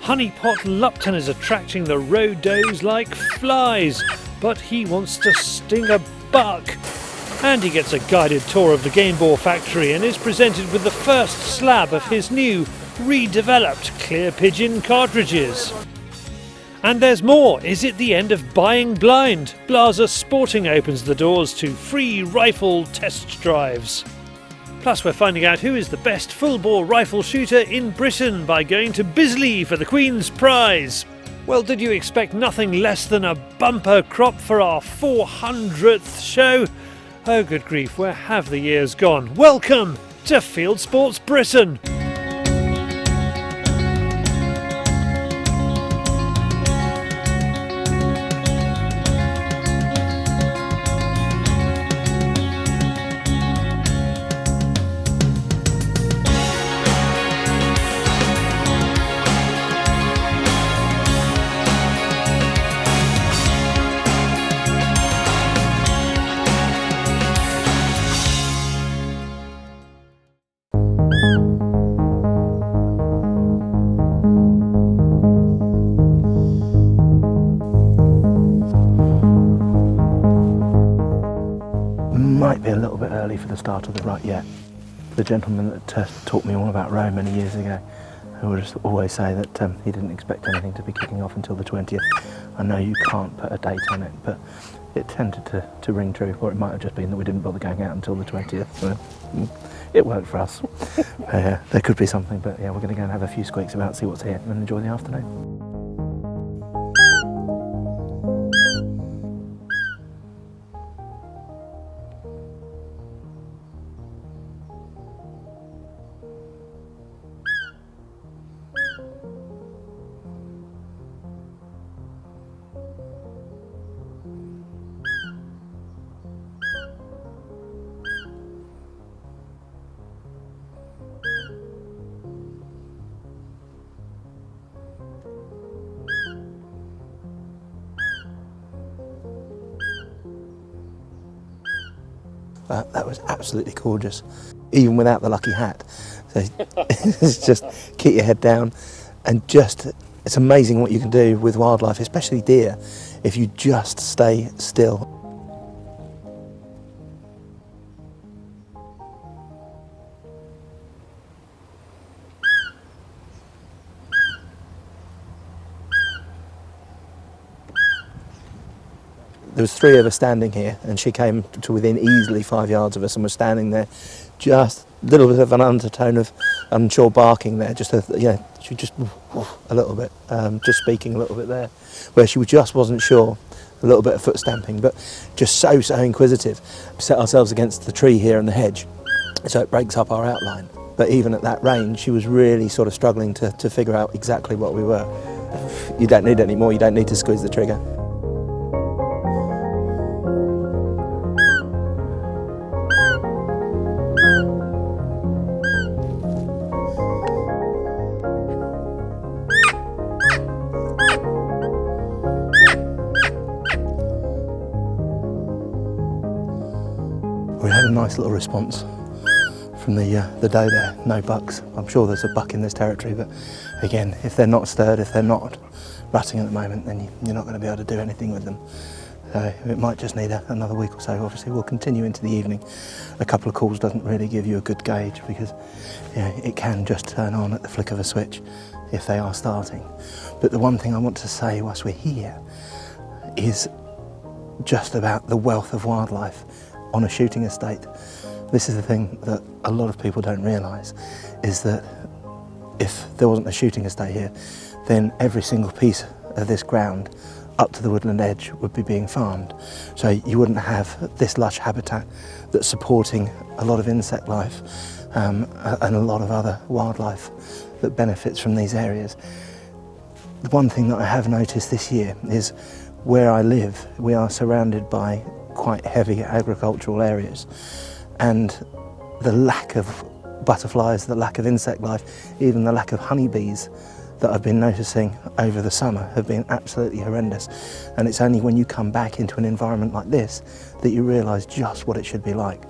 Honeypot Lupton is attracting the road does like flies, but he wants to sting a buck. And he gets a guided tour of the Gamebore factory and is presented with the first slab of his new, redeveloped Clear Pigeon cartridges. And there's more. Is it the end of buying blind? Blaser Sporting opens the doors to free rifle test drives. Plus we're finding out who is the best full-bore rifle shooter in Britain by going to Bisley for the Queen's Prize. Well, did you expect nothing less than a bumper crop for our 400th show? Oh good grief, where have the years gone? Welcome to Fieldsports Britain! Might be a little bit early for the start of the rut yet. The gentleman that taught me all about roe many years ago, who would always say that he didn't expect anything to be kicking off until the 20th. I know you can't put a date on it, but it tended to ring true, or it might have just been that we didn't bother going out until the 20th. So it worked for us. There could be something, but yeah, we're going to go and have a few squeaks about, see what's here, and enjoy the afternoon. That was absolutely gorgeous, even without the lucky hat. So it's just keep your head down, and it's amazing what you can do with wildlife, especially deer, if you just stay still. There was three of us standing here, and she came to within easily 5 yards of us and was standing there, just a little bit of an undertone of unsure barking there, she just a little bit, just speaking a little bit there, where she just wasn't sure, a little bit of foot stamping, but just so inquisitive. We set ourselves against the tree here and the hedge, so it breaks up our outline. But even at that range, she was really sort of struggling to figure out exactly what we were. You don't need any more, you don't need to squeeze the trigger. We had a nice little response from the doe there, no bucks. I'm sure there's a buck in this territory, but again, if they're not stirred, if they're not rutting at the moment, then you're not going to be able to do anything with them. So it might just need another week or so. Obviously we'll continue into the evening. A couple of calls doesn't really give you a good gauge, because it can just turn on at the flick of a switch if they are starting. But the one thing I want to say whilst we're here is just about the wealth of wildlife on a shooting estate. This is the thing that a lot of people don't realise, is that if there wasn't a shooting estate here, then every single piece of this ground up to the woodland edge would be being farmed. So you wouldn't have this lush habitat that's supporting a lot of insect life and a lot of other wildlife that benefits from these areas. The one thing that I have noticed this year is where I live, we are surrounded by quite heavy agricultural areas, and the lack of butterflies, the lack of insect life, even the lack of honeybees that I've been noticing over the summer have been absolutely horrendous. And it's only when you come back into an environment like this that you realise just what it should be like.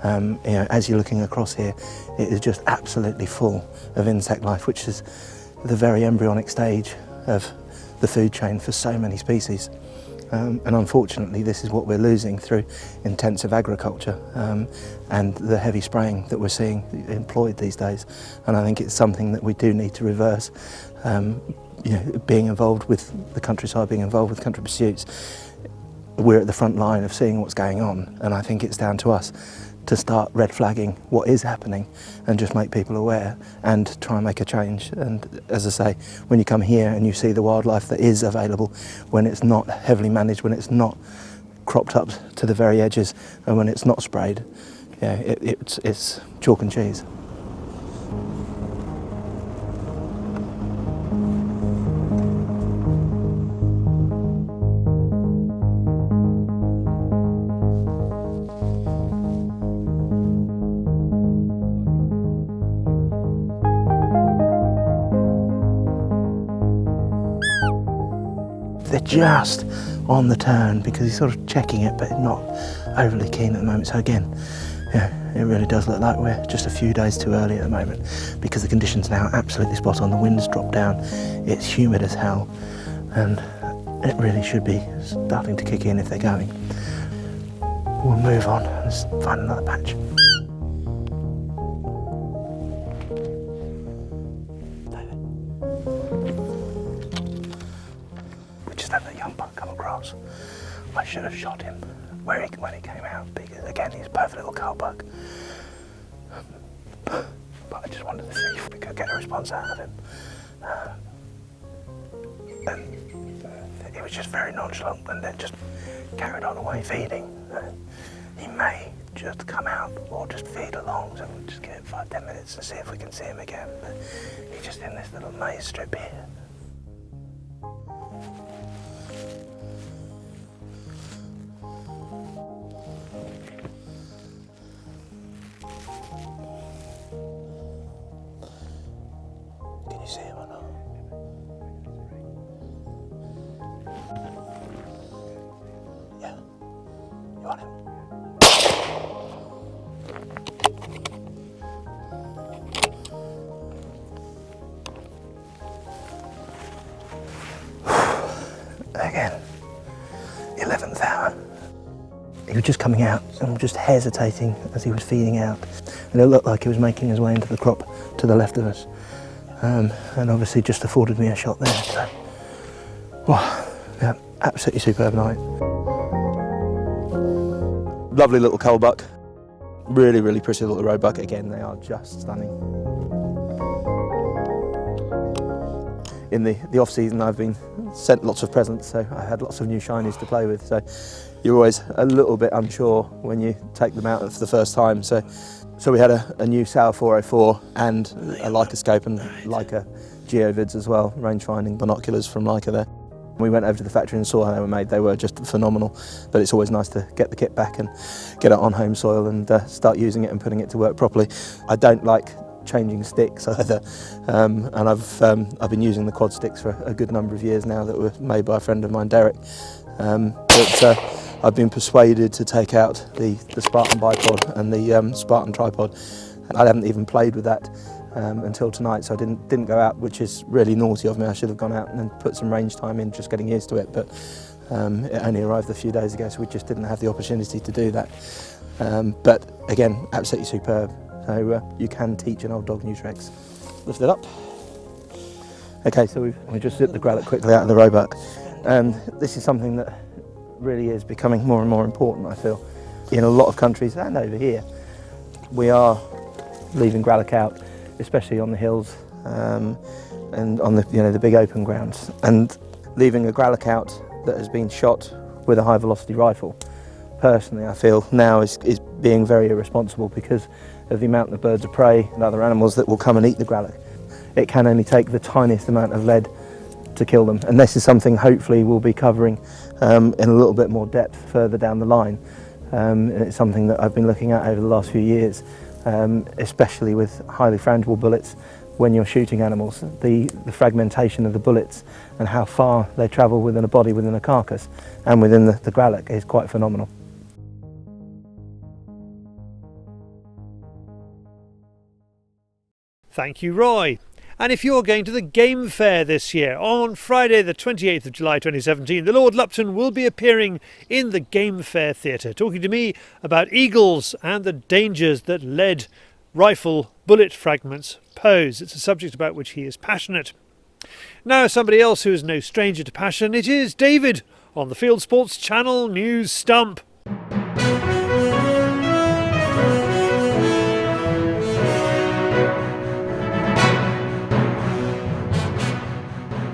As you're looking across here, it is just absolutely full of insect life, which is the very embryonic stage of the food chain for so many species. And unfortunately, this is what we're losing through intensive agriculture and the heavy spraying that we're seeing employed these days. And I think it's something that we do need to reverse. Being involved with the countryside, being involved with country pursuits, we're at the front line of seeing what's going on, and I think it's down to us to start red flagging what is happening and just make people aware and try and make a change. And as I say, when you come here and you see the wildlife that is available, when it's not heavily managed, when it's not cropped up to the very edges, and when it's not sprayed, yeah, it's chalk and cheese. They're just on the turn because he's sort of checking it, but not overly keen at the moment. So again, yeah, it really does look like we're just a few days too early at the moment because the conditions now are absolutely spot on. The wind's dropped down, it's humid as hell, and it really should be starting to kick in if they're going. We'll move on and just find another patch. Had that young buck come across. I should have shot him when he came out, because again he's a perfect little cow buck. But I just wanted to see if we could get a response out of him. And he was just very nonchalant and then just carried on away feeding. He may just come out or just feed along, so we'll just give it 5-10 minutes and see if we can see him again. But he's just in this little maze strip here. You see him or not? Yeah. You want him? Again. 11th hour. He was just coming out and just hesitating as he was feeding out. And it looked like he was making his way into the crop to the left of us. And obviously just afforded me a shot there. So, wow, yeah, absolutely superb night. Lovely little cull buck. Really, really pretty little roebuck. Again, they are just stunning. In the off season, I've been sent lots of presents, so I had lots of new shinies to play with. So you're always a little bit unsure when you take them out for the first time. So we had a new Sauer 404 and a Leica scope and Leica geovids as well, range-finding binoculars from Leica there. We went over to the factory and saw how they were made. They were just phenomenal, but it's always nice to get the kit back and get it on home soil and start using it and putting it to work properly. I don't like changing sticks either, and I've been using the quad sticks for a good number of years now that were made by a friend of mine, Derek. But I've been persuaded to take out the Spartan bipod and the Spartan tripod. I haven't even played with that until tonight, so I didn't go out, which is really naughty of me. I should have gone out and then put some range time in, just getting used to it, but it only arrived a few days ago, so we just didn't have the opportunity to do that. But again, absolutely superb. So you can teach an old dog new tricks. Lift it up. Okay, so we just zipped the gralloch quickly out of the roebuck. This is something that really is becoming more and more important, I feel. In a lot of countries and over here, we are leaving gralloch out, especially on the hills and on the big open grounds. And leaving a gralloch out that has been shot with a high velocity rifle, personally I feel now is being very irresponsible because of the amount of birds of prey and other animals that will come and eat the gralloch. It can only take the tiniest amount of lead to kill them, and this is something hopefully we'll be covering in a little bit more depth further down the line. And it's something that I've been looking at over the last few years, especially with highly frangible bullets. When you're shooting animals, the fragmentation of the bullets and how far they travel within a body, within a carcass and within the gralloch is quite phenomenal. Thank you, Roy. And if you're going to the Game Fair this year, on Friday the 28th of July 2017, the Lord Lupton will be appearing in the Game Fair Theatre, talking to me about eagles and the dangers that lead rifle bullet fragments pose. It's a subject about which he is passionate. Now somebody else who is no stranger to passion, it is David on the Fieldsports Channel News Stump.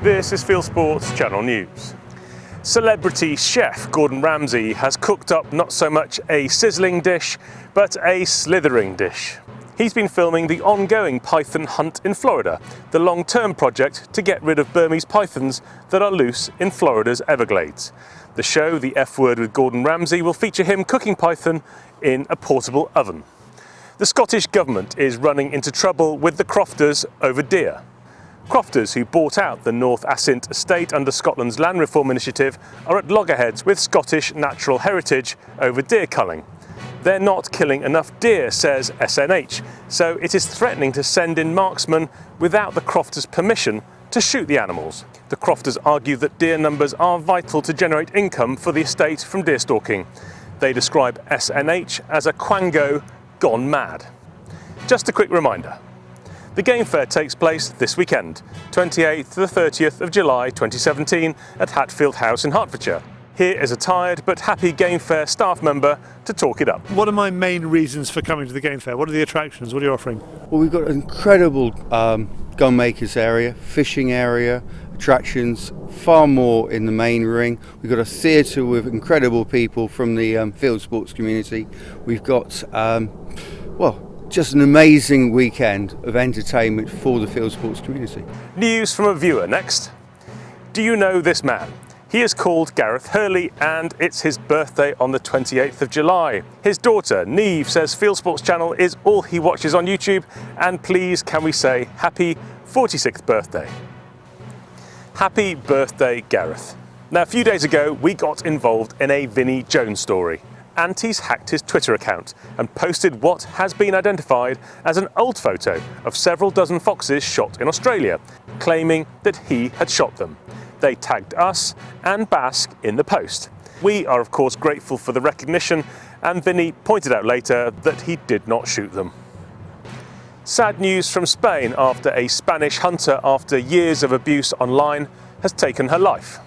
This is Fieldsports Channel News. Celebrity chef Gordon Ramsay has cooked up not so much a sizzling dish, but a slithering dish. He's been filming the ongoing python hunt in Florida, the long-term project to get rid of Burmese pythons that are loose in Florida's Everglades. The show, The F Word with Gordon Ramsay, will feature him cooking python in a portable oven. The Scottish Government is running into trouble with the crofters over deer. Crofters who bought out the North Assynt estate under Scotland's land reform initiative are at loggerheads with Scottish Natural Heritage over deer culling. They're not killing enough deer, says SNH, so it is threatening to send in marksmen without the crofters' permission to shoot the animals. The crofters argue that deer numbers are vital to generate income for the estate from deerstalking. They describe SNH as a quango gone mad. Just a quick reminder. The Game Fair takes place this weekend, 28th to the 30th of July 2017 at Hatfield House in Hertfordshire. Here is a tired but happy Game Fair staff member to talk it up. What are my main reasons for coming to the Game Fair? What are the attractions? What are you offering? Well, we've got an incredible gun makers area, fishing area, attractions, far more in the main ring. We've got a theatre with incredible people from the field sports community. We've got, just an amazing weekend of entertainment for the field sports community. News from a viewer next. Do you know this man? He is called Gareth Hurley and it's his birthday on the 28th of July. His daughter, Neve, says Fieldsports Channel is all he watches on YouTube, and please can we say happy 46th birthday. Happy birthday, Gareth. Now a few days ago we got involved in a Vinnie Jones story. Antis hacked his Twitter account and posted what has been identified as an old photo of several dozen foxes shot in Australia, claiming that he had shot them. They tagged us and Basque in the post. We are of course grateful for the recognition, and Vinny pointed out later that he did not shoot them. Sad news from Spain after a Spanish hunter, after years of abuse online, has taken her life.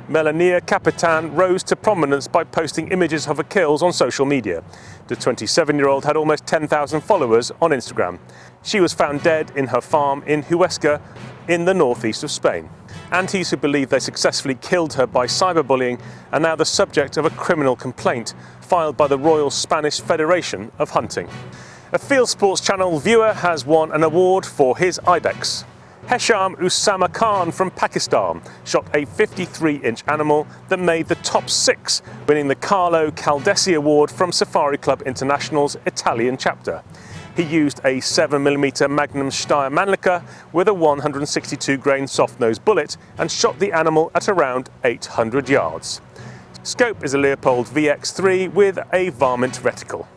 Melania Capitan rose to prominence by posting images of her kills on social media. The 27-year-old had almost 10,000 followers on Instagram. She was found dead in her farm in Huesca in the northeast of Spain. Antis who believe they successfully killed her by cyberbullying are now the subject of a criminal complaint filed by the Royal Spanish Federation of Hunting. A Fieldsports Channel viewer has won an award for his ibex. Hesham Usama Khan from Pakistan shot a 53-inch animal that made the top 6, winning the Carlo Caldesi Award from Safari Club International's Italian chapter. He used a 7mm Magnum Steyr Mannlicher with a 162-grain soft-nosed bullet and shot the animal at around 800 yards. Scope is a Leopold VX3 with a varmint reticle.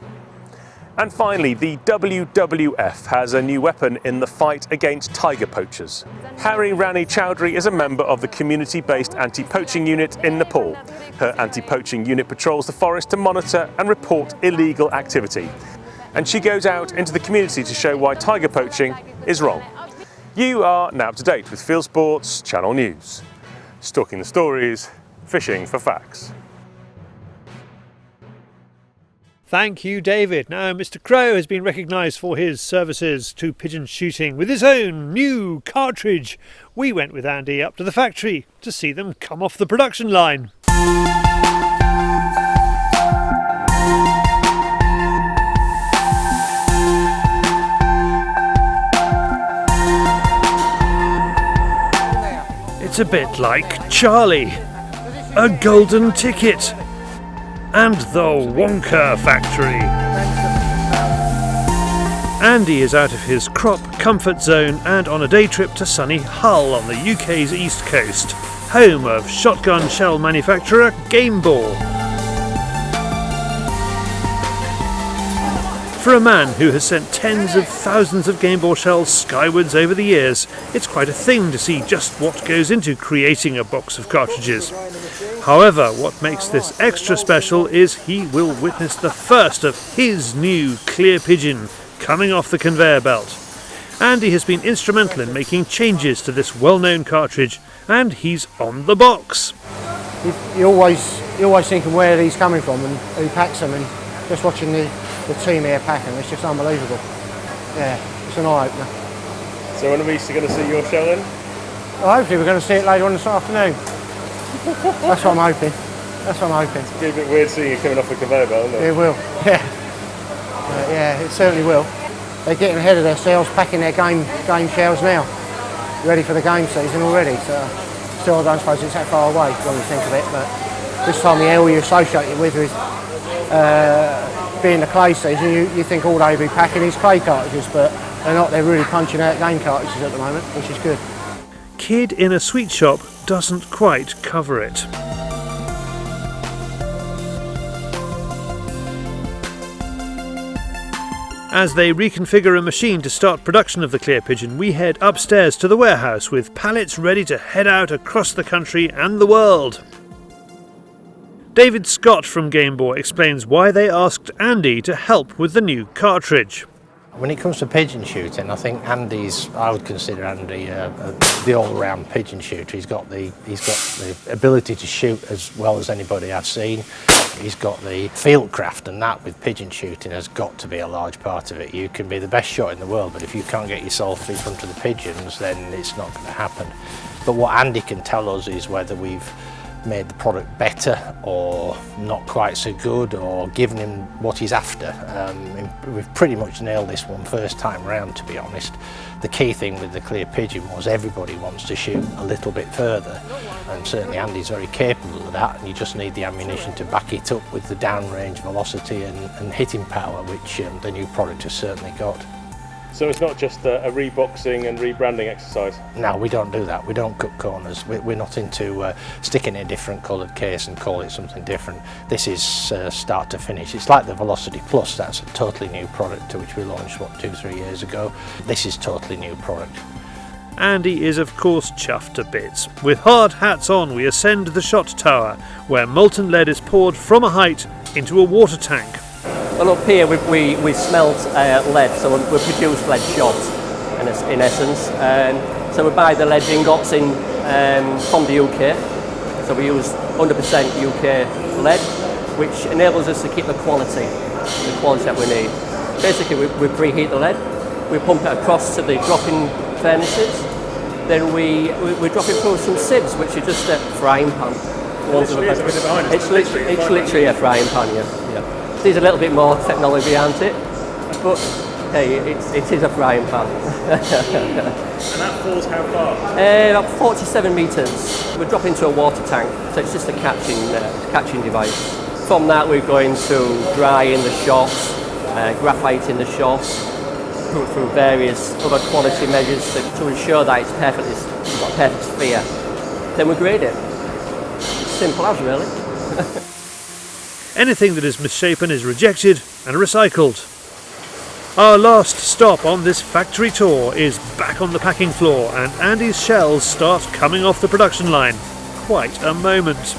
And finally, the WWF has a new weapon in the fight against tiger poachers. Hari Rani Chowdhury is a member of the community-based anti-poaching unit in Nepal. Her anti-poaching unit patrols the forest to monitor and report illegal activity. And she goes out into the community to show why tiger poaching is wrong. You are now up to date with Fieldsports Channel News. Stalking the stories, fishing for facts. Thank you, David. Now, Mr. Crow has been recognised for his services to pigeon shooting with his own new cartridge. We went with Andy up to the factory to see them come off the production line. It's a bit like Charlie, a golden ticket, and the Wonka factory. Andy is out of his crop comfort zone and on a day trip to sunny Hull on the UK's east coast, home of shotgun shell manufacturer Gamebore. For a man who has sent tens of thousands of Gamebore shells skywards over the years, it's quite a thing to see just what goes into creating a box of cartridges. However, what makes this extra special is he will witness the first of his new Clear Pigeon coming off the conveyor belt. Andy has been instrumental in making changes to this well-known cartridge, and he's on the box. You're always thinking where these coming from and who packs them, and just watching the team here packing, it's just unbelievable. Yeah, it's an eye-opener. So when are we going to see your shell then? Well, hopefully we're going to see it later on this afternoon. That's what I'm hoping. That's what I'm hoping. It'll be a bit weird seeing you coming off the conveyor belt, isn't it? It will, yeah. Yeah, it certainly will. They're getting ahead of themselves, packing their game shells now. Ready for the game season already, so still I don't suppose it's that far away when you think of it, but this time of year all you associate it with being the clay season, you think all they'll be packing is clay cartridges, but they're not, they're really punching out game cartridges at the moment, which is good. Kid in a sweet shop doesn't quite cover it. As they reconfigure a machine to start production of the Clear Pigeon, we head upstairs to the warehouse with pallets ready to head out across the country and the world. David Scott from Gamebore explains why they asked Andy to help with the new cartridge. When it comes to pigeon shooting, I think I would consider Andy the all-round pigeon shooter. He's got the ability to shoot as well as anybody I've seen. He's got the fieldcraft, and that with pigeon shooting has got to be a large part of it. You can be the best shot in the world, but if you can't get yourself in front of the pigeons, then it's not going to happen. But what Andy can tell us is whether we've made the product better or not quite so good, or given him what he's after. We've pretty much nailed this one first time round, to be honest. The key thing with the Clear Pigeon was everybody wants to shoot a little bit further, and certainly Andy's very capable of that, and you just need the ammunition to back it up with the downrange velocity and hitting power, which the new product has certainly got. So it's not just a reboxing and rebranding exercise? No, we don't do that. We don't cut corners. We're not into sticking a different coloured case and call it something different. This is start to finish. It's like the Velocity Plus. That's a totally new product to which we launched, 2-3 years ago. This is totally new product. Andy is of course chuffed to bits. With hard hats on, we ascend the shot tower, where molten lead is poured from a height into a water tank. Well, up here we smelt lead, so we produce lead shot in essence. So we buy the lead ingots in from the UK. So we use 100% UK lead, which enables us to keep the quality that we need. Basically, we preheat the lead, we pump it across to the dropping furnaces, then we drop it through some sieves, which are just a frying pan. It's literally a frying pan, yeah. There's a little bit more technology behind it, but hey, it is a frying pan. And that falls how far? About 47 metres. We drop into a water tank, so it's just a catching device. From that we're going to dry in the shot, graphite in the shot, through various other quality measures to ensure that it's got a perfect sphere. Then we grade it. Simple as, really. Anything that is misshapen is rejected and recycled. Our last stop on this factory tour is back on the packing floor, and Andy's shells start coming off the production line. Quite a moment.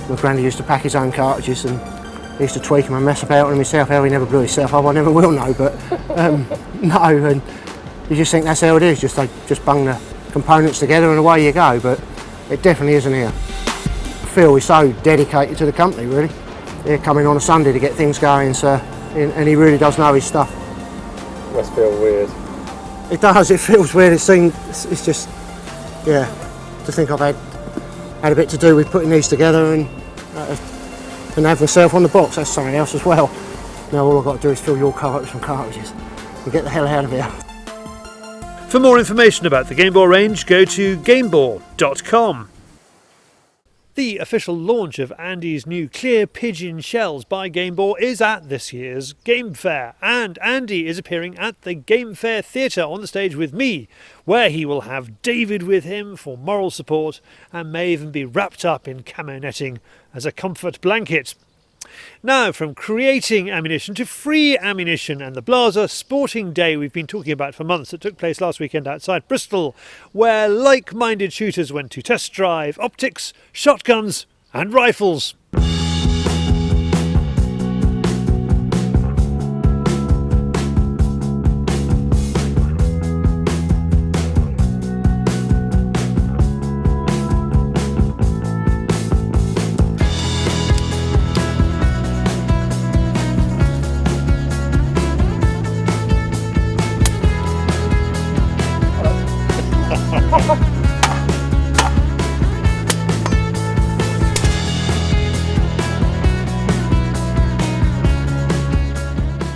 My granddad used to pack his own cartridges, and he used to tweak them and mess about them himself. How he never blew himself up, I never will know, but no, and you just think that's how it is, just bung the components together and away you go, but it definitely isn't here. Phil is so dedicated to the company, really. He'll come in on a Sunday to get things going, so, and he really does know his stuff. Must feel weird. It does, it feels weird. It's just, yeah, to think I've had a bit to do with putting these together and have myself on the box. That's something else as well. Now all I've got to do is fill your car up with some cartridges and get the hell out of here. For more information about the Gamebore range, go to gamebore.com. The official launch of Andy's new Clear Pigeon shells by Gamebore is at this year's Game Fair, and Andy is appearing at the Game Fair Theatre on the stage with me, where he will have David with him for moral support and may even be wrapped up in camo netting as a comfort blanket. Now, from creating ammunition to free ammunition, and the Blaser Sporting Day we've been talking about for months that took place last weekend outside Bristol, where like-minded shooters went to test drive optics, shotguns and rifles.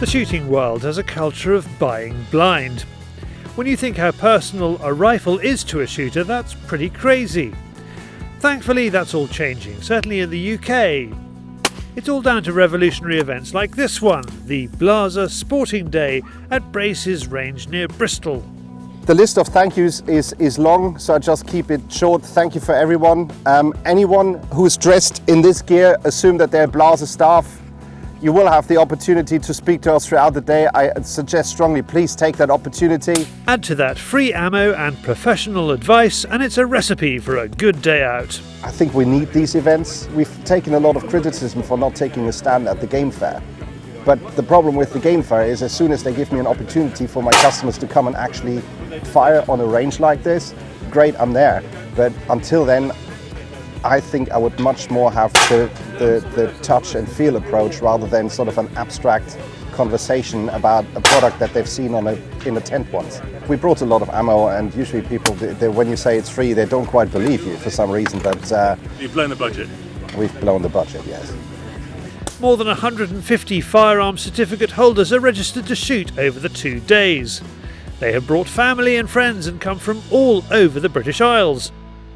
The shooting world has a culture of buying blind. When you think how personal a rifle is to a shooter, that's pretty crazy. Thankfully, that's all changing, certainly in the UK. It's all down to revolutionary events like this one, the Blaser Sporting Day at Brace's range near Bristol. The list of thank yous is long, so I just keep it short. Thank you for everyone. Anyone who's dressed in this gear, assume that they're Blaser staff. You will have the opportunity to speak to us throughout the day. I suggest strongly, please take that opportunity. Add to that free ammo and professional advice, and it's a recipe for a good day out. I think we need these events. We've taken a lot of criticism for not taking a stand at the Game Fair. But the problem with the Game Fair is as soon as they give me an opportunity for my customers to come and actually fire on a range like this, great, I'm there. But until then, I think I would much more have the touch and feel approach rather than sort of an abstract conversation about a product that they've seen in a tent once. We brought a lot of ammo, and usually people, when you say it's free, they don't quite believe you for some reason, but You've blown the budget. We've blown the budget, yes. More than 150 firearms certificate holders are registered to shoot over the 2 days. They have brought family and friends and come from all over the British Isles.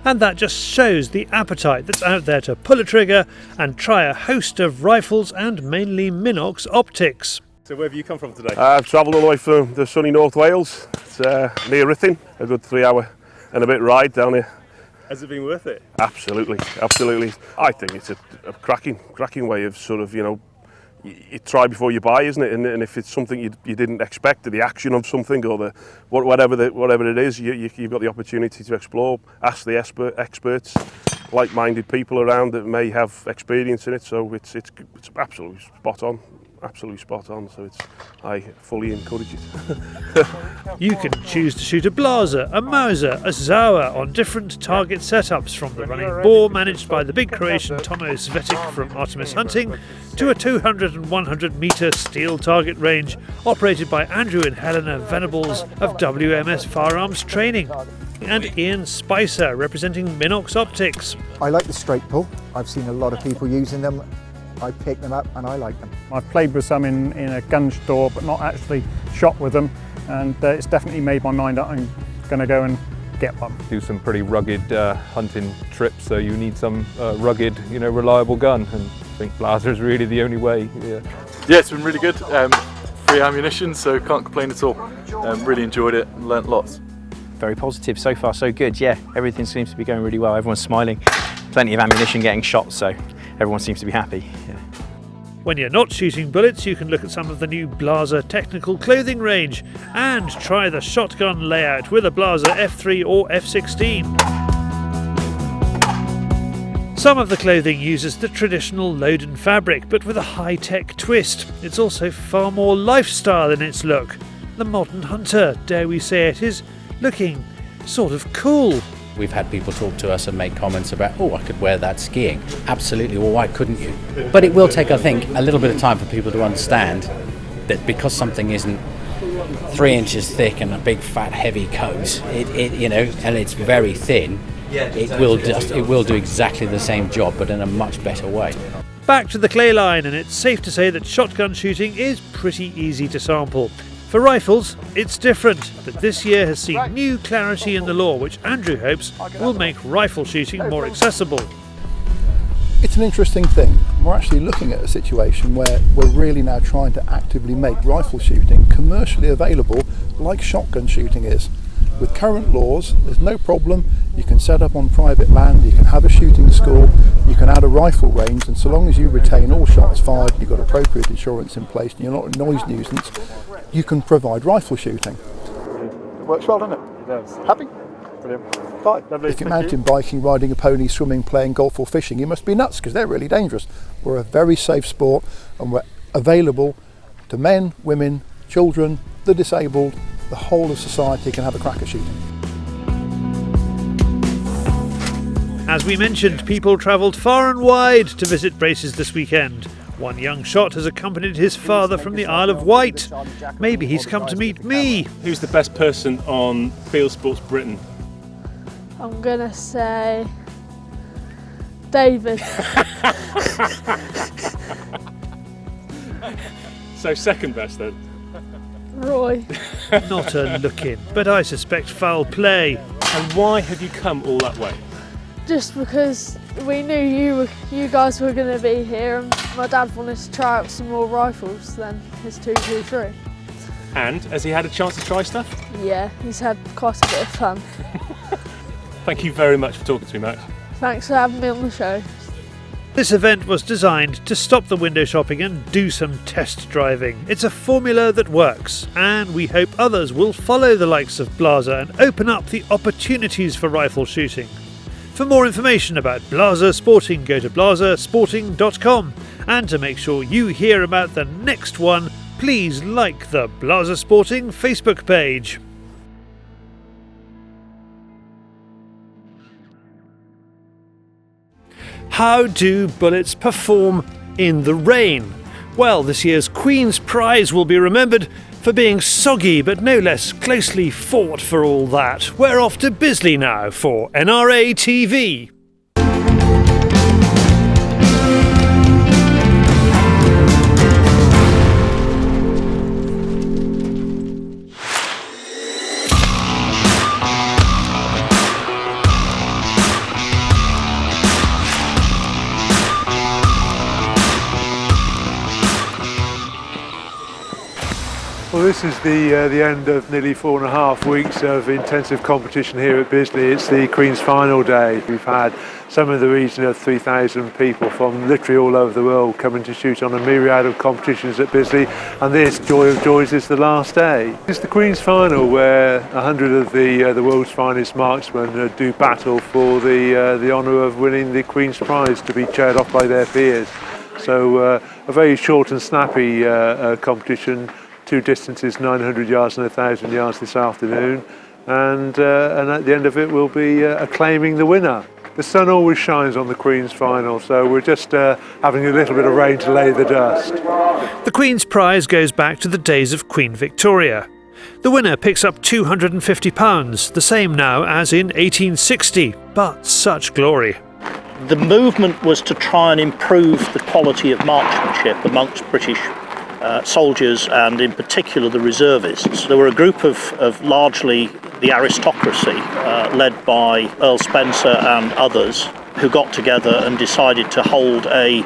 And that just shows the appetite that's out there to pull a trigger and try a host of rifles and mainly minox optics. So where have you come from today? I've travelled all the way from the sunny North Wales. It's near Ruthin, a good 3 hour and a bit ride down here. Has it been worth it? Absolutely, absolutely. I think it's a cracking way of sort of, you try before you buy, isn't it? And if it's something you didn't expect, the action of something or whatever it is, you've got the opportunity to explore, ask the experts, like-minded people around that may have experience in it. So it's absolutely spot on. Absolutely spot on, so I fully encourage it. You can choose to shoot a Blaser, a mauser, a sauer on different target setups, from the running bore managed by the big Croatian Tomo Svetic from Artemis Hunting to a 200 and 100 metre steel target range operated by Andrew and Helena Venables of WMS Firearms Training, and Ian Spicer representing Minox Optics. I like the straight pull. I've seen a lot of people using them. I pick them up and I like them. I've played with some in a gun store but not actually shot with them, and it's definitely made my mind up I'm going to go and get one. Do some pretty rugged hunting trips, so you need some rugged, reliable gun, and I think Blaser is really the only way. Yeah, it's been really good. Free ammunition, so can't complain at all. Really enjoyed it and learnt lots. Very positive, so far so good. Yeah, everything seems to be going really well. Everyone's smiling, plenty of ammunition getting shot, so everyone seems to be happy. Yeah. When you're not shooting bullets, you can look at some of the new Blaser technical clothing range and try the shotgun layout with a Blaser F3 or F16. Some of the clothing uses the traditional Lupton fabric, but with a high-tech twist. It's also far more lifestyle in its look. The modern hunter, dare we say it, is looking sort of cool. We've had people talk to us and make comments about, oh, I could wear that skiing. Absolutely, well, why couldn't you? But it will take, I think, a little bit of time for people to understand that because something isn't 3 inches thick and a big, fat, heavy coat, and it's very thin, it will do exactly the same job, but in a much better way. Back to the clay line, and it's safe to say that shotgun shooting is pretty easy to sample. For rifles, it's different, but this year has seen new clarity in the law, which Andrew hopes will make rifle shooting more accessible. It's an interesting thing. We're actually looking at a situation where we're really now trying to actively make rifle shooting commercially available like shotgun shooting is. With current laws, there's no problem. You can set up on private land, you can have a shooting school, you can add a rifle range, and so long as you retain all shots fired, you've got appropriate insurance in place and you're not a noise nuisance, you can provide rifle shooting. It works well, doesn't it? It does. Happy? Brilliant. Fine. Lovely. If you're mountain biking, riding a pony, swimming, playing golf or fishing, you must be nuts because they're really dangerous. We're a very safe sport and we're available to men, women, children, the disabled. The whole of society can have a crack at shooting. As we mentioned, people travelled far and wide to visit races this weekend. One young shot has accompanied his father from the Isle of Wight. Maybe he's come to meet me. Who's the best person on Fieldsports Britain? I'm gonna say David. So second best then? Roy. Not a look in, but I suspect foul play. And why have you come all that way? Just because we knew you guys were going to be here, and my dad wanted to try out some more rifles than his 223. And has he had a chance to try stuff? Yeah, he's had quite a bit of fun. Thank you very much for talking to me, Max. Thanks for having me on the show. This event was designed to stop the window shopping and do some test driving. It's a formula that works, and we hope others will follow the likes of Blaser and open up the opportunities for rifle shooting. For more information about Blaser Sporting, go to blasersporting.com, and to make sure you hear about the next one, please like the Blaser Sporting Facebook page. How do bullets perform in the rain? Well, this year's Queen's Prize will be remembered for being soggy but no less closely fought for all that. We're off to Bisley now for NRA TV. Well, this is the end of nearly 4.5 weeks of intensive competition here at Bisley. It's the Queen's Final day. We've had somewhere in the region of 3,000 people from literally all over the world coming to shoot on a myriad of competitions at Bisley, and this, joy of joys, is the last day. It's the Queen's Final where 100 of the world's finest marksmen do battle for the honour of winning the Queen's Prize, to be cheered off by their peers. So a very short and snappy competition. Two distances, 900 yards and 1,000 yards this afternoon, and at the end of it we'll be acclaiming the winner. The sun always shines on the Queen's Final, so we're just having a little bit of rain to lay the dust. The Queen's Prize goes back to the days of Queen Victoria. The winner picks up £250, the same now as in 1860, but such glory. The movement was to try and improve the quality of marksmanship amongst British soldiers, and in particular the reservists. There were a group of largely the aristocracy, led by Earl Spencer and others, who got together and decided to hold a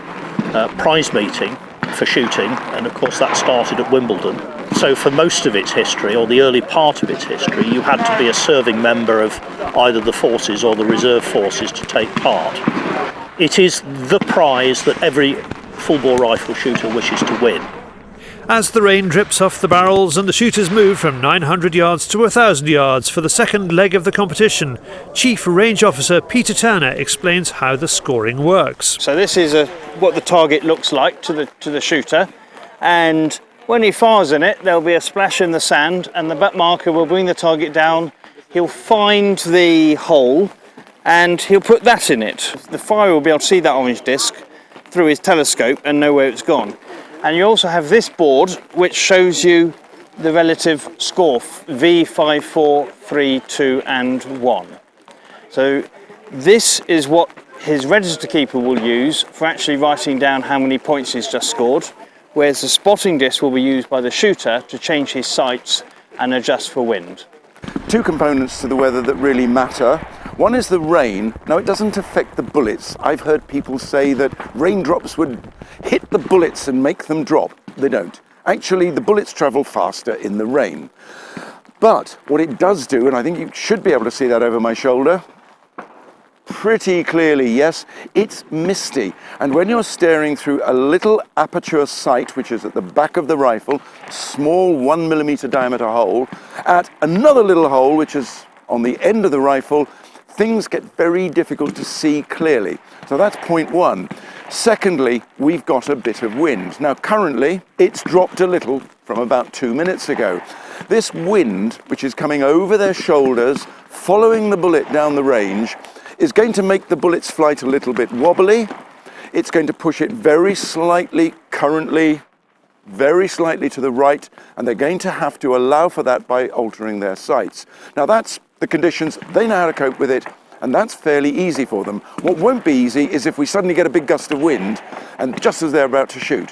prize meeting for shooting, and of course that started at Wimbledon. So for most of its history, or the early part of its history, you had to be a serving member of either the forces or the reserve forces to take part. It is the prize that every full-bore rifle shooter wishes to win. As the rain drips off the barrels and the shooters move from 900 yards to 1,000 yards for the second leg of the competition, Chief Range Officer Peter Turner explains how the scoring works. So this is what the target looks like to the shooter, and when he fires in it there'll be a splash in the sand, and the butt marker will bring the target down. He'll find the hole and he'll put that in it. The fire will be able to see that orange disc through his telescope and know where it's gone. And you also have this board which shows you the relative score, V5, 4, 3, 2 and 1. So this is what his register keeper will use for actually writing down how many points he's just scored. whereas the spotting disc will be used by the shooter to change his sights and adjust for wind. Two components to the weather that really matter. One is the rain. Now, it doesn't affect the bullets. I've heard people say that raindrops would hit the bullets and make them drop. They don't. Actually, the bullets travel faster in the rain. But what it does do, and I think you should be able to see that over my shoulder, pretty clearly, yes, it's misty. And when you're staring through a little aperture sight, which is at the back of the rifle, small 1mm diameter hole, at another little hole, which is on the end of the rifle, things get very difficult to see clearly. So that's point one. Secondly, we've got a bit of wind. Now, currently, it's dropped a little from about 2 minutes ago. This wind, which is coming over their shoulders, following the bullet down the range, is going to make the bullet's flight a little bit wobbly. It's going to push it very slightly, currently, very slightly to the right, and they're going to have to allow for that by altering their sights. Now, that's the conditions. They know how to cope with it, and that's fairly easy for them. What won't be easy is if we suddenly get a big gust of wind, and just as they're about to shoot.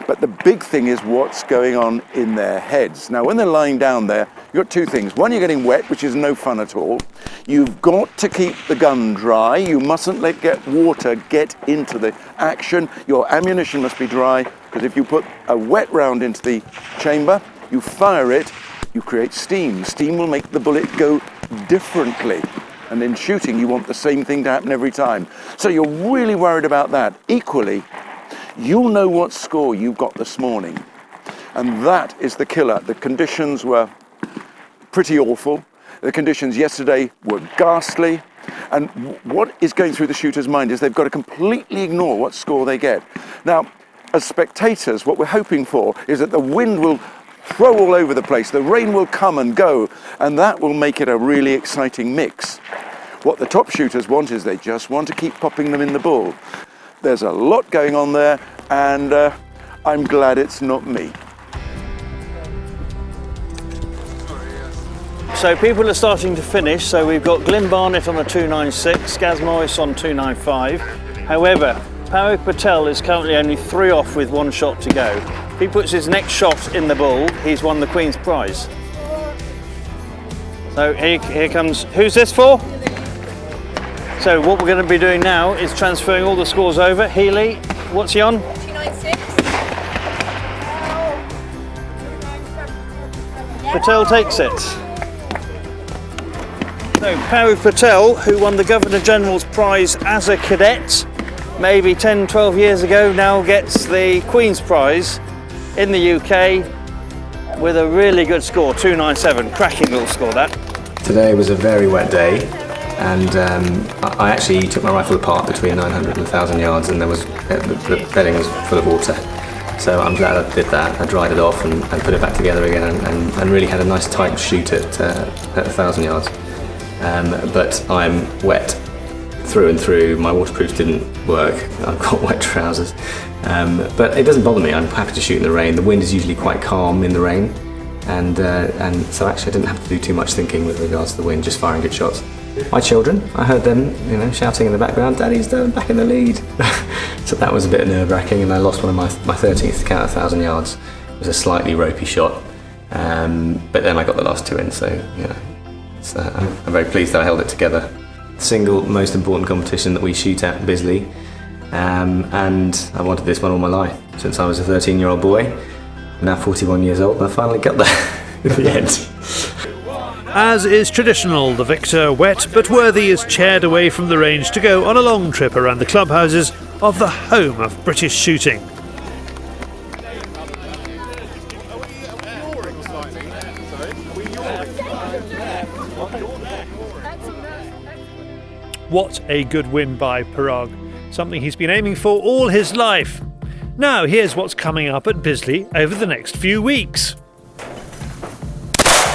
But the big thing is what's going on in their heads. Now, when they're lying down there, you've got two things. One, you're getting wet, which is no fun at all. You've got to keep the gun dry. You mustn't let water get into the action. Your ammunition must be dry, because if you put a wet round into the chamber, you fire it, you create steam. Steam will make the bullet go differently. And in shooting, you want the same thing to happen every time. So you're really worried about that. Equally, you'll know what score you got this morning. And that is the killer. The conditions were pretty awful. The conditions yesterday were ghastly. And what is going through the shooter's mind is they've got to completely ignore what score they get. Now, as spectators, what we're hoping for is that the wind will throw all over the place, the rain will come and go, and that will make it a really exciting mix. What the top shooters want is they just want to keep popping them in the bull. There's a lot going on there, and I'm glad it's not me. So people are starting to finish, so we've got Glyn Barnett on a 296, Gaz Morris on 295. However, Parag Patel is currently only 3 off with 1 shot to go. If he puts his next shot in the bull, he's won the Queen's prize. So here comes, who's this for? So what we're going to be doing now is transferring all the scores over. Healy, what's he on? 296. Patel takes it. So Parag Patel, who won the Governor General's prize as a cadet maybe 10, 12 years ago, now gets the Queen's prize in the UK with a really good score, 297. Cracking little score, that. Today was a very wet day, and I actually took my rifle apart between 900 and 1,000 yards, and the bedding was full of water. So I'm glad I did that. I dried it off and put it back together again, and really had a nice tight shoot at 1,000 yards. But I'm wet through and through. My waterproofs didn't work. I've got wet trousers, but it doesn't bother me. I'm happy to shoot in the rain. The wind is usually quite calm in the rain, and so actually I didn't have to do too much thinking with regards to the wind, just firing good shots. My children, I heard them, shouting in the background, "Daddy's back in the lead." So that was a bit nerve-wracking, and I lost one of my 13th count at 1,000 yards. It was a slightly ropey shot, but then I got the last 2 in, so I'm very pleased that I held it together. Single most important competition that we shoot at Bisley, and I wanted this one all my life since I was a 13-year-old boy. I'm now 41 years old, and I finally got there in the end. As is traditional, the victor, wet but worthy, is chaired away from the range to go on a long trip around the clubhouses of the home of British shooting. What a good win by Parag, something he's been aiming for all his life. Now here's what's coming up at Bisley over the next few weeks.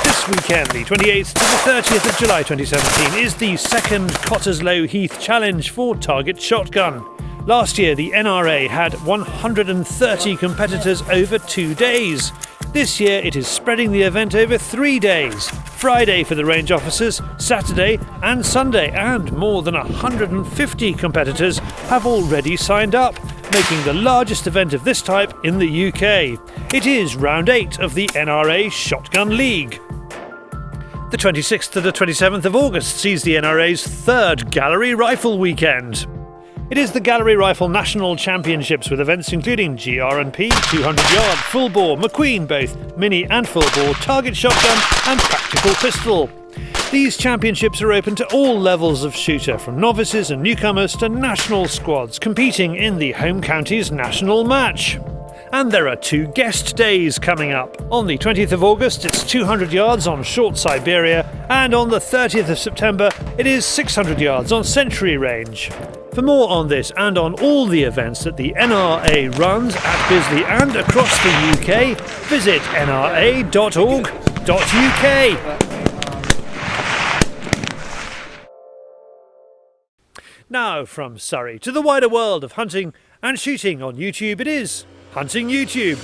This weekend, the 28th to the 30th of July 2017, is the second Cottesloe Heath Challenge for Target Shotgun. Last year the NRA had 130 competitors over 2 days. This year it is spreading the event over 3 days. Friday for the range officers, Saturday and Sunday, and more than 150 competitors have already signed up. making the largest event of this type in the UK. It is round 8 of the NRA Shotgun League. The 26th to the 27th of August sees the NRA's third Gallery Rifle Weekend. It is the Gallery Rifle National Championships with events including GR&P, 200-yard, full bore, McQueen both, mini and full bore, target shotgun and practical pistol. These championships are open to all levels of shooter, from novices and newcomers to national squads competing in the home county's national match. And there are 2 guest days coming up. On the 20th of August it's 200 yards on Short Siberia, and on the 30th of September it is 600 yards on Century Range. For more on this and on all the events that the NRA runs at Bisley and across the UK, visit nra.org.uk. Now from Surrey to the wider world of hunting and shooting on YouTube, it is Hunting YouTube.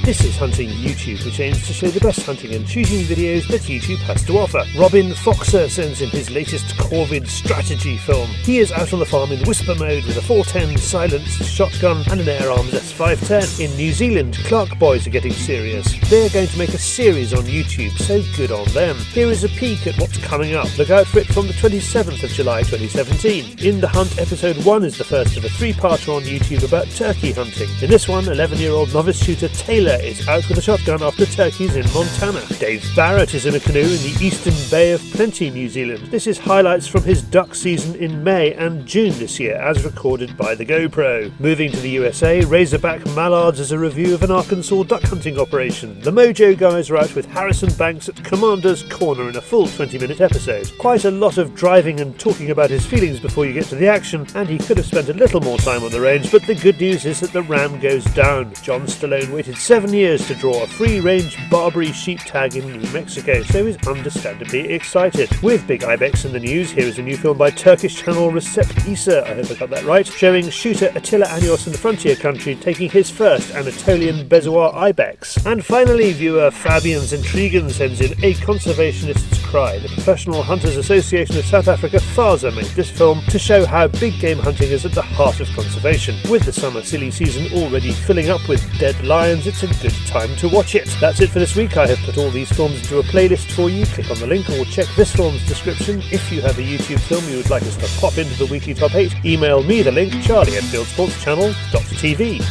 This is Hunting YouTube, which aims to show the best hunting and shooting videos that YouTube has to offer. Robin Foxer sends in his latest Corvid strategy film. He is out on the farm in whisper mode with a 410 silenced shotgun and an Air Arms S510. In New Zealand, Clark boys are getting serious. They're going to make a series on YouTube, so good on them. Here is a peek at what's coming up. Look out for it from the 27th of July 2017. In the Hunt episode 1 is the first of a 3-parter on YouTube about turkey hunting. In this one, 11-year-old novice shooter Taylor is out with a shotgun after turkeys in Montana. Dave Barrett is in a canoe in the Eastern Bay of Plenty, New Zealand. This is highlights from his duck season in May and June this year, as recorded by the GoPro. Moving to the USA, Razorback Mallards is a review of an Arkansas duck hunting operation. The Mojo guys are out with Harrison Banks at Commander's Corner in a full 20-minute episode. Quite a lot of driving and talking about his feelings before you get to the action, and he could have spent a little more time on the range, but the good news is that the ram goes down. John Stallone waited 7 years to draw a free-range Barbary sheep tag in New Mexico, so is understandably excited. With big ibex in the news, here is a new film by Turkish channel Recep Isa, I hope I got that right, showing shooter Attila Anyos in the frontier country taking his first Anatolian Bezoar ibex. And finally, viewer Fabian Zentrigan sends in A Conservationist's Cry. The Professional Hunters Association of South Africa, FASA, made this film to show how big game hunting is at the heart of conservation. With the summer silly season already filling up with dead lions, it's a good time to watch it. That's it for this week. I have put all these films into a playlist for you. Click on the link or check this film's description. If you have a YouTube film you would like us to pop into the weekly top 8, email me the link, charlie@fieldsportschannel.tv.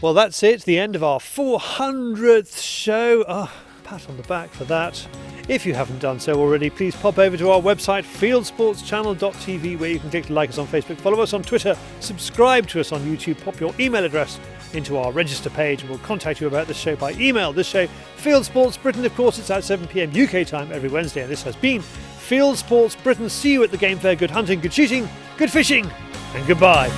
Well, that's it, the end of our 400th show. Pat on the back for that. If you haven't done so already, please pop over to our website, fieldsportschannel.tv, where you can click to like us on Facebook, follow us on Twitter, subscribe to us on YouTube, pop your email address into our register page, and we'll contact you about this show by email. This show, Field Sports Britain, of course, it's at 7 PM UK time every Wednesday, and this has been Field Sports Britain. See you at the game fair. Good hunting, good shooting, good fishing, and goodbye.